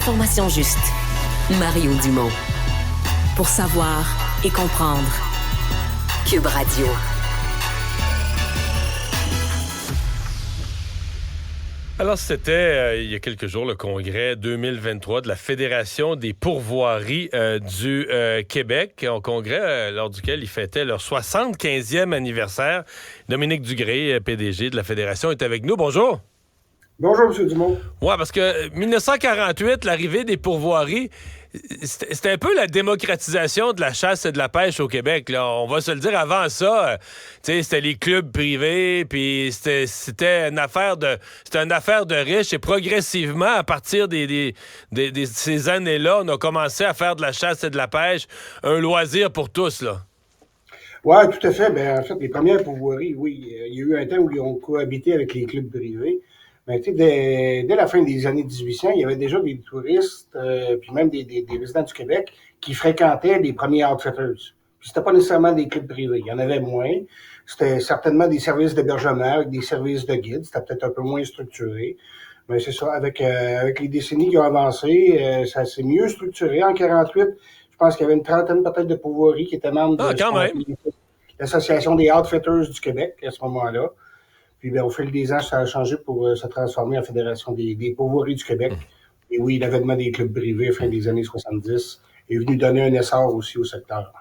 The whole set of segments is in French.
L'information juste. Mario Dumont. Pour savoir et comprendre. Cube Radio. Alors, c'était il y a quelques jours le congrès 2023 de la Fédération des pourvoiries du Québec, un congrès lors duquel ils fêtaient leur 75e anniversaire. Dominique Dugré, PDG de la Fédération, est avec nous. Bonjour. Bonjour, M. Dumont. Oui, parce que 1948, l'arrivée des pourvoiries, c'était un peu la démocratisation de la chasse et de la pêche au Québec. Là. On va se le dire, avant ça, c'était les clubs privés, puis c'était une affaire de riches. Et progressivement, à partir de ces années-là, on a commencé à faire de la chasse et de la pêche un loisir pour tous, là. Oui, tout à fait. Ben, en fait, les premières pourvoiries, oui, il y a eu un temps où ils ont cohabité avec les clubs privés. Mais tu sais, dès la fin des années 1800, il y avait déjà des touristes, puis même des résidents du Québec qui fréquentaient les premiers outfitters. Puis c'était pas nécessairement des clubs privés. Il y en avait moins. C'était certainement des services d'hébergement, avec des services de guide. C'était peut-être un peu moins structuré. Mais c'est ça, avec les décennies qui ont avancé, ça s'est mieux structuré. En 48, je pense qu'il y avait une trentaine peut-être de pourvoiries qui étaient membres de l'Association des outfitters du Québec à ce moment-là. Puis, au fil des ans, ça a changé pour se transformer en Fédération des pourvoiries du Québec. Et oui, l'avènement des clubs privés fin des années 70 est venu donner un essor aussi au secteur.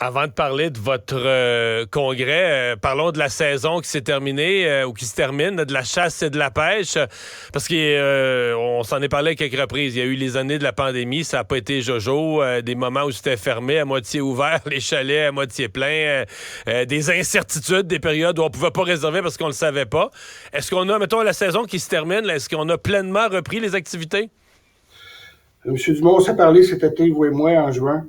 Avant de parler de votre congrès, parlons de la saison qui s'est terminée ou qui se termine, de la chasse et de la pêche, parce qu'on s'en est parlé à quelques reprises. Il y a eu les années de la pandémie, ça n'a pas été jojo, des moments où c'était fermé, à moitié ouvert, les chalets à moitié pleins, des incertitudes, des périodes où on ne pouvait pas réserver parce qu'on ne le savait pas. Est-ce qu'on a, mettons, la saison qui se termine, là, est-ce qu'on a pleinement repris les activités? M. Dumont, on s'est parlé cet été, vous et moi, en juin.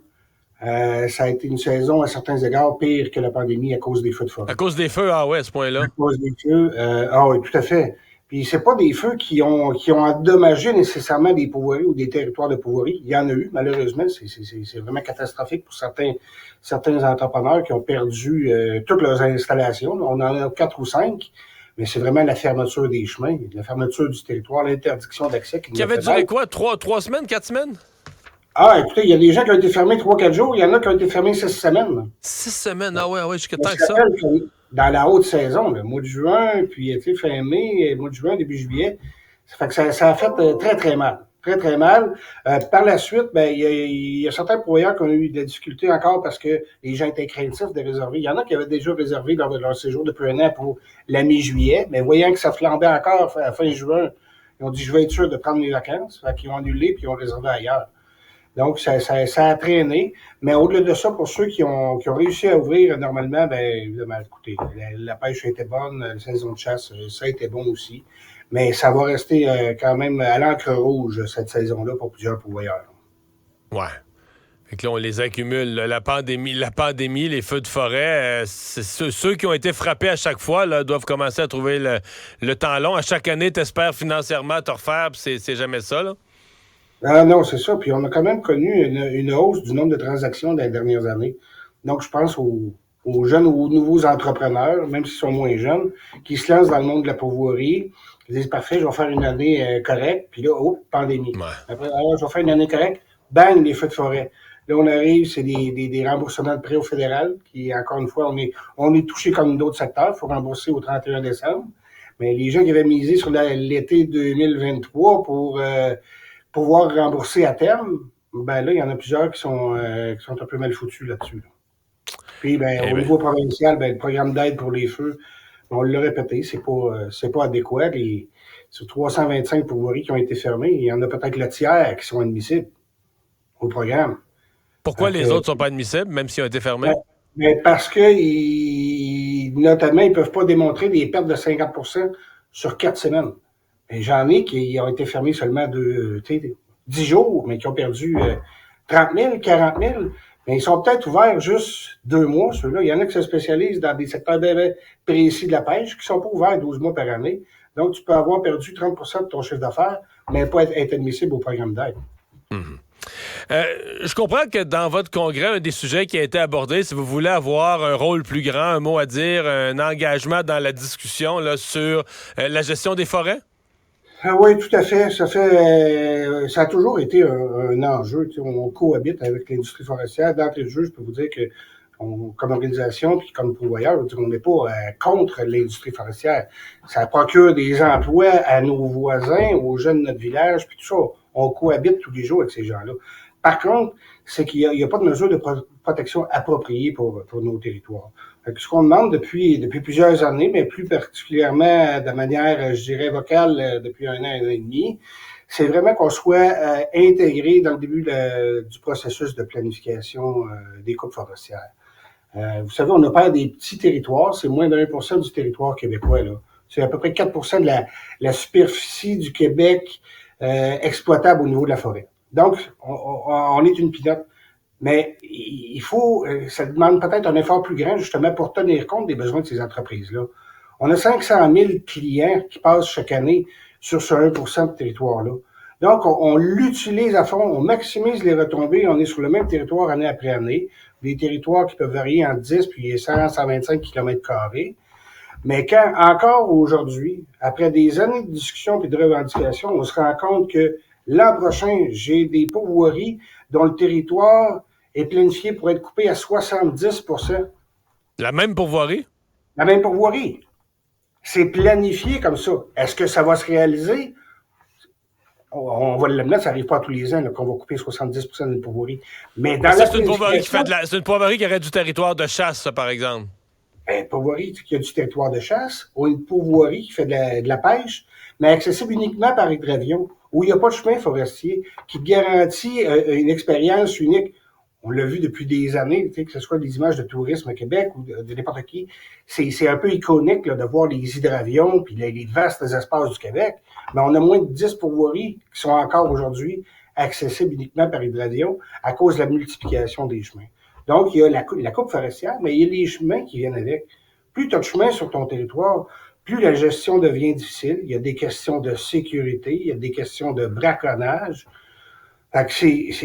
Ça a été une saison, à certains égards, pire que la pandémie à cause des feux de forêt. À cause des feux, ah ouais, à ce point-là. À cause des feux, oui, tout à fait. Puis c'est pas des feux qui ont endommagé nécessairement des pourvoiries ou des territoires de pourvoiries. Il y en a eu, malheureusement. C'est vraiment catastrophique pour certains entrepreneurs qui ont perdu toutes leurs installations. On en a 4 ou 5. Mais c'est vraiment la fermeture des chemins, la fermeture du territoire, l'interdiction d'accès. Qui avait duré quoi? 3 semaines, 4 semaines? Ah, écoutez, il y a des gens qui ont été fermés 3-4 jours, il y en a qui ont été fermés 6 semaines. 6 semaines, ah ouais, jusqu'à temps que ça. Dans la haute saison, le mois de juin, puis fin mai, mois de juin, début juillet, ça fait que ça a fait très, très mal. Très, très mal. Par la suite, il y a certains pourvoyeurs qui ont eu des difficultés encore parce que les gens étaient craintifs de réserver. Il y en a qui avaient déjà réservé lors de leur séjour depuis un an pour la mi-juillet, mais voyant que ça flambait encore à fin juin, ils ont dit « je vais être sûr de prendre mes vacances ». Fait qu'ils ont annulé puis ils ont réservé ailleurs. Donc, ça a traîné. Mais au-delà de ça, pour ceux qui ont réussi à ouvrir normalement, évidemment, écoutez, la pêche a été bonne, la saison de chasse, ça a été bon aussi. Mais ça va rester quand même à l'encre rouge, cette saison-là, pour plusieurs pourvoyeurs. Ouais. Fait que là, on les accumule. La pandémie, les feux de forêt, ceux qui ont été frappés à chaque fois là, doivent commencer à trouver le temps long. À chaque année, t'espères financièrement te refaire, puis c'est jamais ça, là? Ah non, c'est ça. Puis on a quand même connu une hausse du nombre de transactions dans les dernières années. Donc, je pense aux jeunes ou aux nouveaux entrepreneurs, même s'ils sont moins jeunes, qui se lancent dans le monde de la pourvoirie. Ils disent, parfait, je vais faire une année correcte. Puis là, pandémie. Ouais. Après, alors, je vais faire une année correcte. Bang, les feux de forêt. Là, on arrive, c'est des remboursements de prêts au fédéral, qui, encore une fois, on est touché comme d'autres secteurs. Il faut rembourser au 31 décembre. Mais les gens qui avaient misé sur l'été 2023 pour pouvoir rembourser à terme, là, il y en a plusieurs qui sont un peu mal foutus là-dessus. Là. Puis, au niveau provincial, le programme d'aide pour les feux, on l'a répété, c'est pas adéquat. Sur 325 pourvoiries qui ont été fermées, il y en a peut-être le tiers qui sont admissibles au programme. Pourquoi les autres sont pas admissibles, même s'ils ont été fermés? Parce que, notamment, ils peuvent pas démontrer des pertes de 50% sur 4 semaines. Et j'en ai qui ont été fermés seulement 10 jours, mais qui ont perdu 30 000, 40 000. Mais ils sont peut-être ouverts juste 2 mois, ceux-là. Il y en a qui se spécialisent dans des secteurs bien précis de la pêche, qui sont pas ouverts 12 mois par année. Donc, tu peux avoir perdu 30% de ton chiffre d'affaires, mais pas être admissible au programme d'aide. Je comprends que dans votre congrès, un des sujets qui a été abordé, si vous voulez avoir un rôle plus grand, un mot à dire, un engagement dans la discussion là, sur la gestion des forêts? Oui, tout à fait. Ça a toujours été un enjeu. On cohabite avec l'industrie forestière. D'entrée de jeu, je peux vous dire que comme organisation puis comme pourvoyeur, on n'est pas contre l'industrie forestière. Ça procure des emplois à nos voisins, aux jeunes de notre village, puis tout ça. On cohabite tous les jours avec ces gens-là. Par contre, c'est qu'il y a pas de mesure de protection appropriée pour nos territoires. Ce qu'on demande depuis plusieurs années, mais plus particulièrement de manière, je dirais, vocale depuis un an et demi, c'est vraiment qu'on soit intégré dans le début du processus de planification des coupes forestières. Vous savez, on opère des petits territoires, c'est moins de 1% du territoire québécois, là. C'est à peu près 4% de la superficie du Québec exploitable au niveau de la forêt. Donc, on est une pinotte. Mais il faut, ça demande peut-être un effort plus grand, justement, pour tenir compte des besoins de ces entreprises-là. On a 500 000 clients qui passent chaque année sur ce 1% de territoire-là. Donc, on l'utilise à fond, on maximise les retombées, on est sur le même territoire année après année, des territoires qui peuvent varier entre 10 puis 100, 125 km². Mais quand, encore aujourd'hui, après des années de discussion et de revendications, on se rend compte que l'an prochain, j'ai des pourvoiries dont le territoire est planifié pour être coupé à 70%. La même pourvoirie? La même pourvoirie. C'est planifié comme ça. Est-ce que ça va se réaliser? On va l'admettre, ça n'arrive pas tous les ans là, qu'on va couper 70% d'une pourvoirie. Mais dans c'est une pourvoirie c'est une pourvoirie qui aurait du territoire de chasse, ça, par exemple. Une pourvoirie qui a du territoire de chasse, ou une pourvoirie qui fait de la pêche, mais accessible uniquement par hydravion, où il n'y a pas de chemin forestier, qui garantit une expérience unique. On l'a vu depuis des années, que ce soit des images de tourisme au Québec ou de n'importe qui. C'est un peu iconique là, de voir les hydravions puis les vastes espaces du Québec, mais on a moins de 10 pourvoiries qui sont encore aujourd'hui accessibles uniquement par hydravion à cause de la multiplication des chemins. Donc, il y a la coupe forestière, mais il y a les chemins qui viennent avec. Plus tu as de chemins sur ton territoire, plus la gestion devient difficile. Il y a des questions de sécurité, il y a des questions de braconnage. Fait que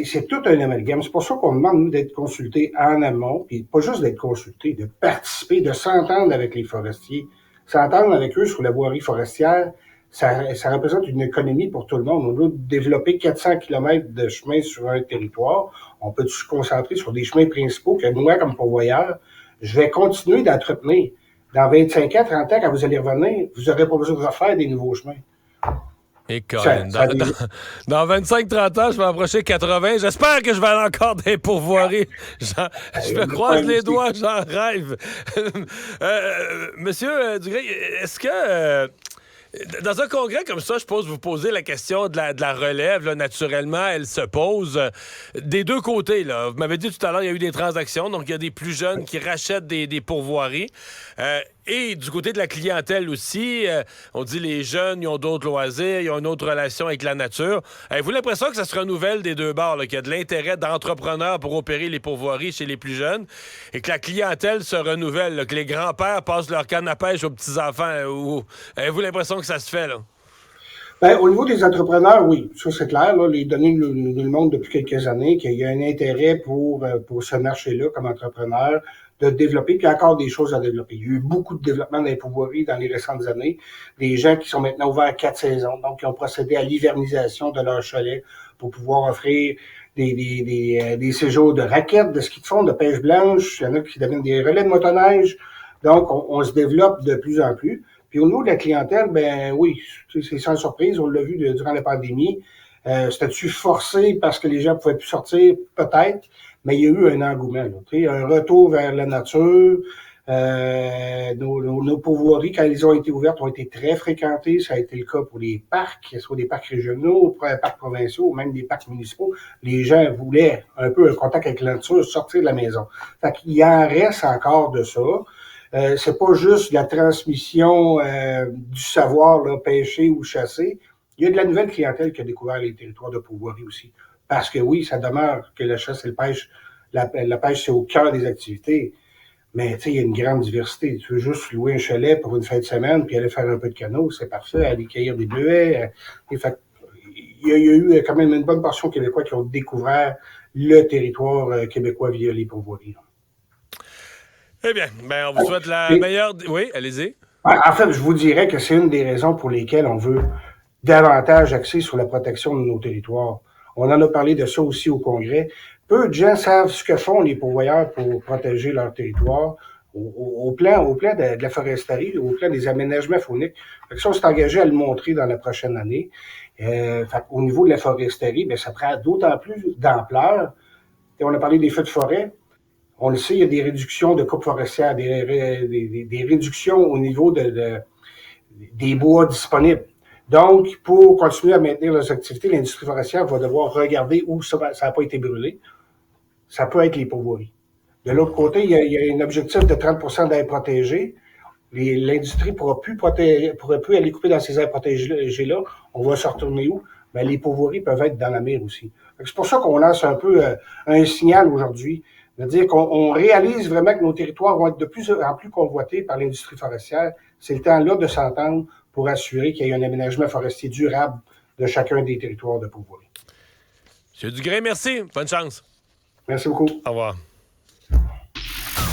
c'est tout un amalgame. C'est pour ça qu'on demande, nous, d'être consultés en amont, puis pas juste d'être consultés, de participer, de s'entendre avec les forestiers. S'entendre avec eux sur la voirie forestière, ça représente une économie pour tout le monde. On doit développer 400 km de chemin sur un territoire. On peut se concentrer sur des chemins principaux que moi, comme pourvoyeur, je vais continuer d'entretenir. Dans 25 ans, 30 ans, quand vous allez revenir, vous n'aurez pas besoin de refaire des nouveaux chemins. Et dans 25-30 ans, je vais approcher 80. J'espère que je vais aller encore des pourvoiries. Je me croise les doigts, j'en rêve. Monsieur Dugré, est-ce que... dans un congrès comme ça, je pose vous poser la question de la relève. Là, naturellement, elle se pose des deux côtés. Là. Vous m'avez dit tout à l'heure, il y a eu des transactions. Donc, il y a des plus jeunes qui rachètent des pourvoiries. Et du côté de la clientèle aussi, on dit les jeunes, ils ont d'autres loisirs, ils ont une autre relation avec la nature. Avez-vous l'impression que ça se renouvelle des deux bords, qu'il y a de l'intérêt d'entrepreneurs pour opérer les pourvoiries chez les plus jeunes et que la clientèle se renouvelle, là, que les grands-pères passent leur canne à pêche aux petits-enfants? Avez-vous l'impression que ça se fait, là? Ben, au niveau des entrepreneurs, oui, ça c'est clair. Là, les données nous le montrent depuis quelques années qu'il y a un intérêt pour ce marché-là comme entrepreneur de développer, puis encore des choses à développer. Il y a eu beaucoup de développement dans les pourvoiries dans les récentes années. Des gens qui sont maintenant ouverts à 4 saisons, donc qui ont procédé à l'hivernisation de leur chalet pour pouvoir offrir des séjours de raquettes, de ski de fond, de pêche blanche. Il y en a qui deviennent des relais de motoneige. Donc, on se développe de plus en plus. Puis au niveau de la clientèle, ben oui, c'est sans surprise, on l'a vu durant la pandémie. C'était-tu forcé parce que les gens pouvaient plus sortir? Peut-être, mais il y a eu un engouement, là, un retour vers la nature. Nos pourvoiries, quand elles ont été ouvertes, ont été très fréquentées. Ça a été le cas pour les parcs, soit des parcs régionaux, pour les parcs provinciaux, ou même des parcs municipaux. Les gens voulaient un peu un contact avec la nature, sortir de la maison. Fait qu'il en reste encore de ça. C'est pas juste la transmission du savoir, là, pêcher ou chasser. Il y a de la nouvelle clientèle qui a découvert les territoires de pourvoirie aussi. Parce que oui, ça demeure que la chasse et le pêche, la pêche, c'est au cœur des activités. Mais tu sais, il y a une grande diversité. Tu veux juste louer un chalet pour une fin de semaine puis aller faire un peu de canot, c'est parfait, aller cueillir des bleuets. Il y a eu quand même une bonne portion québécois qui ont découvert le territoire québécois via les pourvoiries. Eh bien, on vous souhaite la meilleure... Oui, allez-y. En fait, je vous dirais que c'est une des raisons pour lesquelles on veut davantage axé sur la protection de nos territoires. On en a parlé de ça aussi au Congrès. Peu de gens savent ce que font les pourvoyeurs pour protéger leur territoire au plan de la foresterie, au plan des aménagements fauniques. Fait que ça, on s'est engagé à le montrer dans la prochaine année. Au niveau de la foresterie, ça prend d'autant plus d'ampleur. Et on a parlé des feux de forêt. On le sait, il y a des réductions de coupes forestières, des réductions au niveau des bois disponibles. Donc, pour continuer à maintenir leurs activités, l'industrie forestière va devoir regarder où ça n'a pas été brûlé. Ça peut être les pourvoiries. De l'autre côté, il y a un objectif de 30% d'aires protégées. L'industrie ne pourra plus aller couper dans ces aires protégées-là. On va se retourner où? Les pourvoiries peuvent être dans la mer aussi. C'est pour ça qu'on lance un peu un signal aujourd'hui, de dire qu'on réalise vraiment que nos territoires vont être de plus en plus convoités par l'industrie forestière. C'est le temps là de s'entendre pour assurer qu'il y ait un aménagement forestier durable de chacun des territoires de pourvoirie. M. Dugré, merci. Bonne chance. Merci beaucoup. Au revoir.